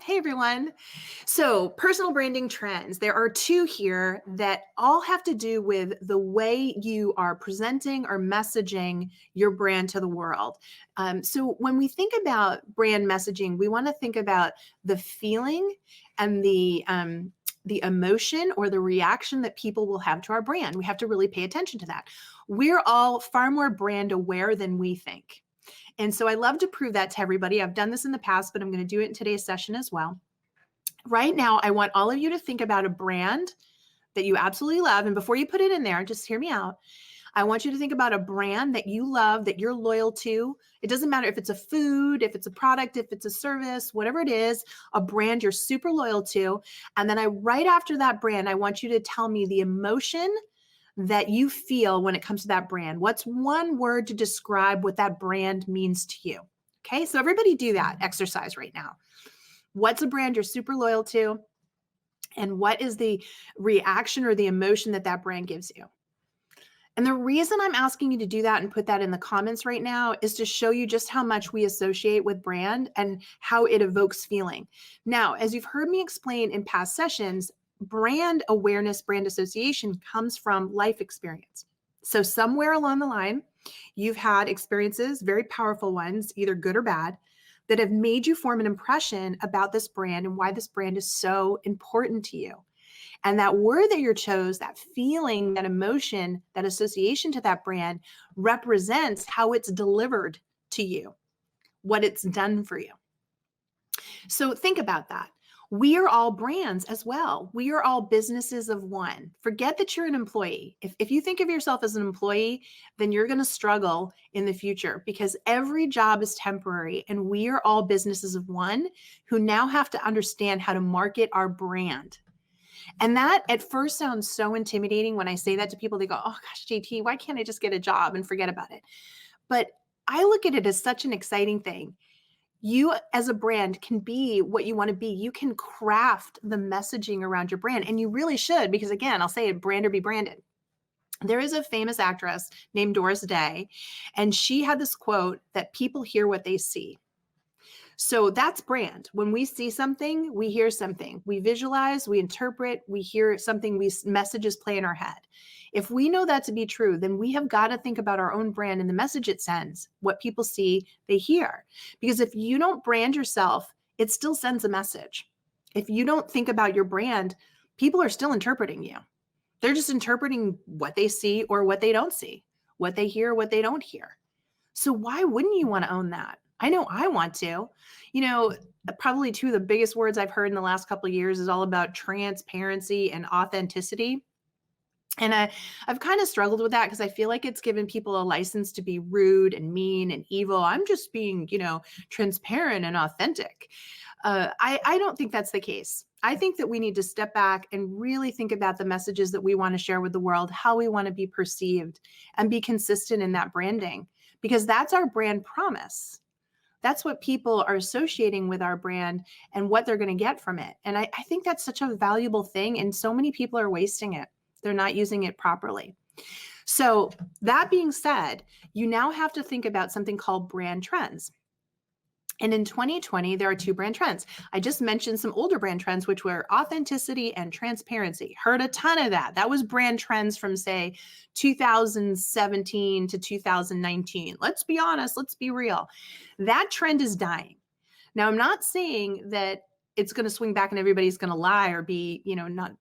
Hey everyone. So, personal branding trends. There are two here that all have to do with the way you are presenting or messaging your brand to the world. So, when we think about brand messaging, we want to think about the feeling and the emotion or the reaction that people will have to our brand. We have to really pay attention to that. We're all far more brand aware than we think. And so I love to prove that to everybody. I've done this in the past, but I'm going to do it in today's session as well. Right now, I want all of you to think about a brand that you absolutely love. And before you put it in there, just hear me out. I want you to think about a brand that you love, that you're loyal to. It doesn't matter if it's a food, if it's a product, if it's a service, whatever it is, a brand you're super loyal to. And then right after that brand, I want you to tell me the emotion that you feel when it comes to that brand. What's one word to describe what that brand means to you? Okay, so everybody do that exercise right now. What's a brand you're super loyal to? And what is the reaction or the emotion that that brand gives you? And the reason I'm asking you to do that and put that in the comments right now is to show you just how much we associate with brand and how it evokes feeling. Now, as you've heard me explain in past sessions, brand awareness, brand association comes from life experience. So somewhere along the line, you've had experiences, very powerful ones, either good or bad, that have made you form an impression about this brand and why this brand is so important to you. And that word that you chose, that feeling, that emotion, that association to that brand represents how it's delivered to you, what it's done for you. So think about that. We are all brands as well. We are all businesses of one. Forget that you're an employee. If you think of yourself as an employee, then you're going to struggle in the future because every job is temporary and we are all businesses of one who now have to understand how to market our brand. And that at first sounds so intimidating when I say that to people. They go, oh gosh, JT, why can't I just get a job and forget about it? But I look at it as such an exciting thing. You as a brand can be what you want to be. You can craft the messaging around your brand, and you really should, because again, I'll say it, brand or be branded. There is a famous actress named Doris Day, and she had this quote that people hear what they see. So that's brand. When we see something, we hear something. We visualize, we interpret, we hear something, messages play in our head. If we know that to be true, then we have got to think about our own brand and the message it sends, what people see, they hear. Because if you don't brand yourself, it still sends a message. If you don't think about your brand, people are still interpreting you. They're just interpreting what they see or what they don't see, what they hear, what they don't hear. So why wouldn't you want to own that? I know I want to. You know, probably two of the biggest words I've heard in the last couple of years is all about transparency and authenticity. And I've kind of struggled with that because I feel like it's given people a license to be rude and mean and evil. I'm just being, transparent and authentic. I don't think that's the case. I think that we need to step back and really think about the messages that we want to share with the world, how we want to be perceived, and be consistent in that branding, because that's our brand promise. That's what people are associating with our brand and what they're going to get from it. And I think that's such a valuable thing. And so many people are wasting it. They're not using it properly. So that being said, you now have to think about something called brand trends. And in 2020, there are two brand trends. I just mentioned some older brand trends, which were authenticity and transparency. Heard a ton of that. That was brand trends from, say, 2017 to 2019. Let's be honest. Let's be real. That trend is dying. Now, I'm not saying that it's going to swing back and everybody's going to lie or be, not,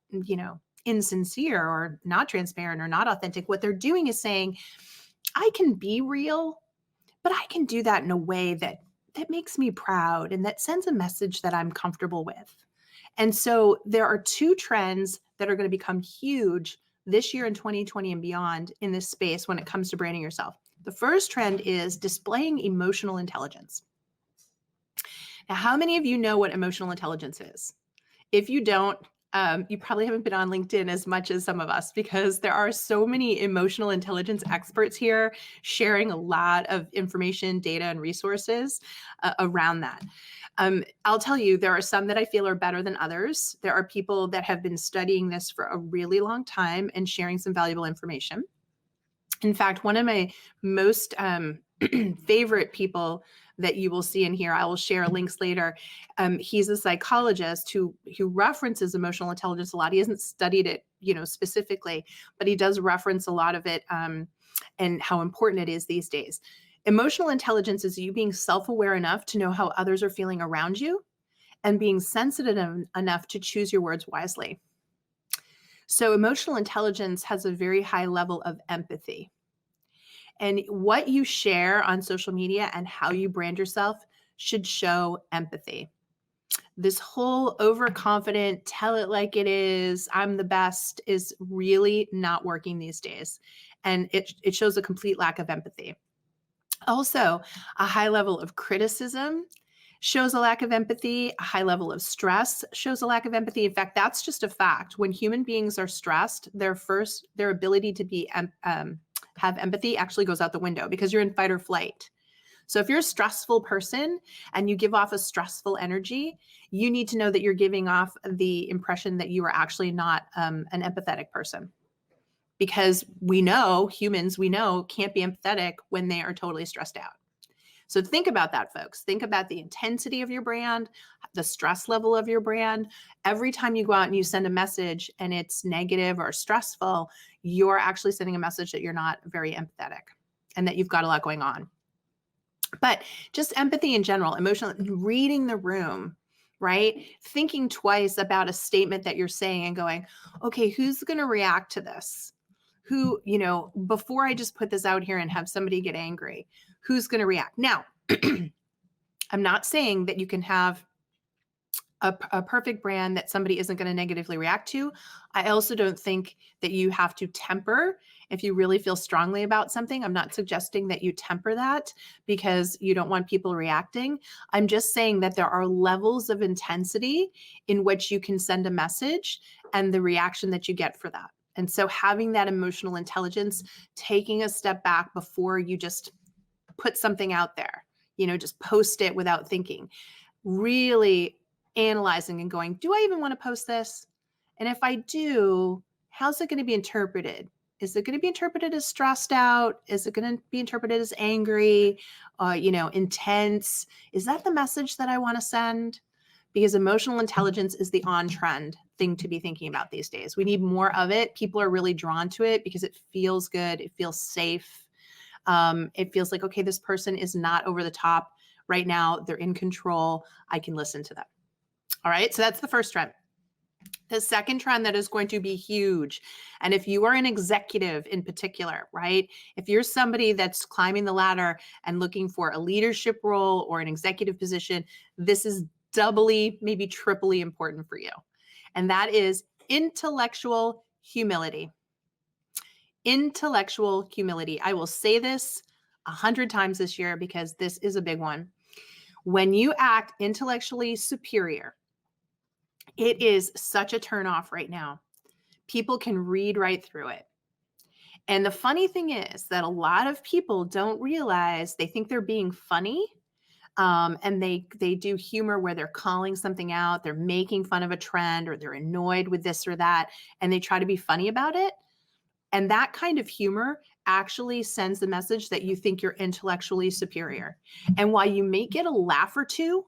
insincere or not transparent or not authentic. What they're doing is saying, I can be real, but I can do that in a way that makes me proud and that sends a message that I'm comfortable with. And so there are two trends that are going to become huge this year in 2020 and beyond in this space when it comes to branding yourself. The first trend is displaying emotional intelligence. Now, how many of you know what emotional intelligence is? If you don't, you probably haven't been on LinkedIn as much as some of us, because there are so many emotional intelligence experts here sharing a lot of information, data, and resources around that. I'll tell you, there are some that I feel are better than others. There are people that have been studying this for a really long time and sharing some valuable information. In fact, one of my most favorite people that you will see in here, I will share links later. He's a psychologist who references emotional intelligence a lot. He hasn't studied it, specifically, but he does reference a lot of it, and how important it is these days. Emotional intelligence is you being self-aware enough to know how others are feeling around you and being sensitive enough to choose your words wisely. So emotional intelligence has a very high level of empathy. And what you share on social media and how you brand yourself should show empathy. This whole overconfident, tell it like it is, I'm the best, is really not working these days. And it shows a complete lack of empathy. Also, a high level of criticism shows a lack of empathy. A high level of stress shows a lack of empathy. In fact, that's just a fact. When human beings are stressed, their ability to be have empathy actually goes out the window because you're in fight or flight. So if you're a stressful person and you give off a stressful energy, you need to know that you're giving off the impression that you are actually not an empathetic person. Because humans can't be empathetic when they are totally stressed out. So think about that, folks. Think about the intensity of your brand, the stress level of your brand. Every time you go out and you send a message and it's negative or stressful, you're actually sending a message that you're not very empathetic and that you've got a lot going on. But just empathy in general, emotional, reading the room, right? Thinking twice about a statement that you're saying and going, okay, who's going to react to this? Before I just put this out here and have somebody get angry, who's going to react? Now, I'm not saying that you can have a perfect brand that somebody isn't going to negatively react to. I also don't think that you have to temper if you really feel strongly about something. I'm not suggesting that you temper that because you don't want people reacting. I'm just saying that there are levels of intensity in which you can send a message and the reaction that you get for that. And so having that emotional intelligence, taking a step back before you just put something out there, just post it without thinking, really analyzing and going, do I even want to post this? And if I do, how's it going to be interpreted? Is it going to be interpreted as stressed out? Is it going to be interpreted as angry, intense? Is that the message that I want to send? Because emotional intelligence is the on-trend thing to be thinking about these days. We need more of it. People are really drawn to it because it feels good. It feels safe. It feels like, okay, this person is not over the top right now. They're in control. I can listen to them. All right. So that's the first trend. The second trend that is going to be huge, and if you are an executive in particular, right? If you're somebody that's climbing the ladder and looking for a leadership role or an executive position, this is doubly, maybe triply important for you. And that is intellectual humility. Intellectual humility. I will say this 100 times this year because this is a big one. When you act intellectually superior, it is such a turnoff right now. People can read right through it. And the funny thing is that a lot of people don't realize, they think they're being funny. And they do humor where they're calling something out, they're making fun of a trend, or they're annoyed with this or that, and they try to be funny about it. And that kind of humor actually sends the message that you think you're intellectually superior. And while you may get a laugh or two,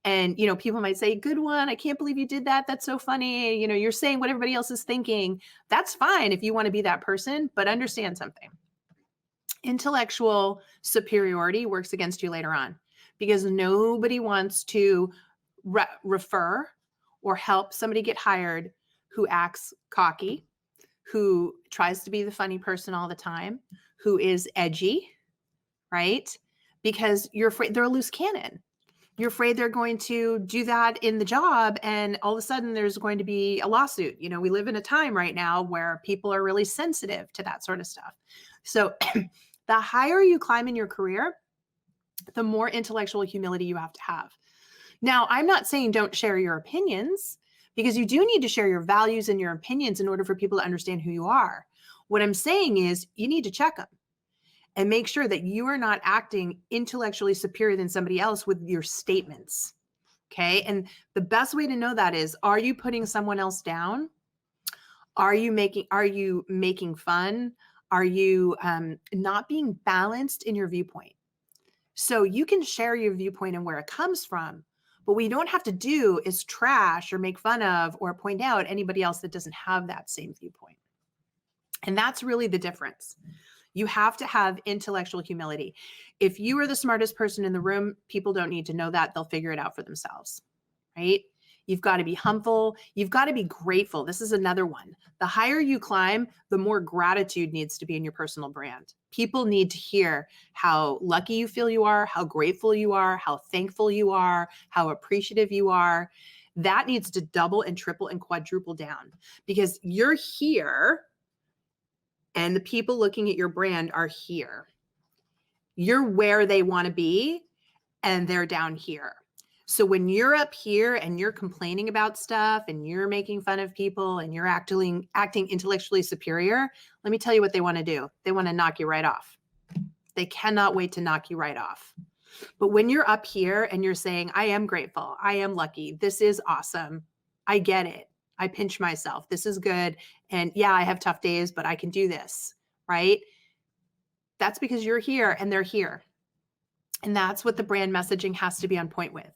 and people might say, good one, I can't believe you did that. That's so funny. You're saying what everybody else is thinking. That's fine if you want to be that person, but understand something. Intellectual superiority works against you later on because nobody wants to refer or help somebody get hired who acts cocky, who tries to be the funny person all the time, who is edgy, right? Because you're afraid they're a loose cannon. You're afraid they're going to do that in the job and all of a sudden there's going to be a lawsuit. We live in a time right now where people are really sensitive to that sort of stuff. So the higher you climb in your career, the more intellectual humility you have to have. Now, I'm not saying don't share your opinions, because you do need to share your values and your opinions in order for people to understand who you are. What I'm saying is you need to check them and make sure that you are not acting intellectually superior than somebody else with your statements. Okay. And the best way to know that is, are you putting someone else down? Are you making fun? Are you not being balanced in your viewpoint? So you can share your viewpoint and where it comes from. But what you don't have to do is trash or make fun of or point out anybody else that doesn't have that same viewpoint. And that's really the difference. You have to have intellectual humility. If you are the smartest person in the room, people don't need to know that. They'll figure it out for themselves, right? You've got to be humble. You've got to be grateful. This is another one. The higher you climb, the more gratitude needs to be in your personal brand. People need to hear how lucky you feel you are, how grateful you are, how thankful you are, how appreciative you are. That needs to double and triple and quadruple down because you're here and the people looking at your brand are here. You're where they want to be and they're down here. So when you're up here and you're complaining about stuff and you're making fun of people and you're acting intellectually superior, let me tell you what they want to do. They want to knock you right off. They cannot wait to knock you right off. But when you're up here and you're saying, I am grateful, I am lucky, this is awesome, I get it, I pinch myself, this is good, and yeah, I have tough days, but I can do this, right? That's because you're here and they're here. And that's what the brand messaging has to be on point with.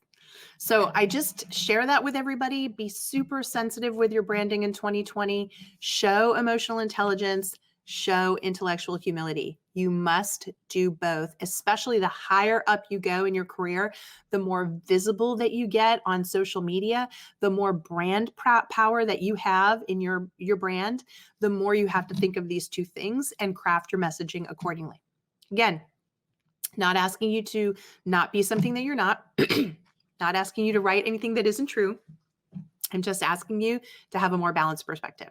So I just share that with everybody. Be super sensitive with your branding in 2020. Show emotional intelligence, show intellectual humility. You must do both, especially the higher up you go in your career, the more visible that you get on social media, the more brand power that you have in your brand, the more you have to think of these two things and craft your messaging accordingly. Again, not asking you to not be something that you're not, not asking you to write anything that isn't true. I'm just asking you to have a more balanced perspective.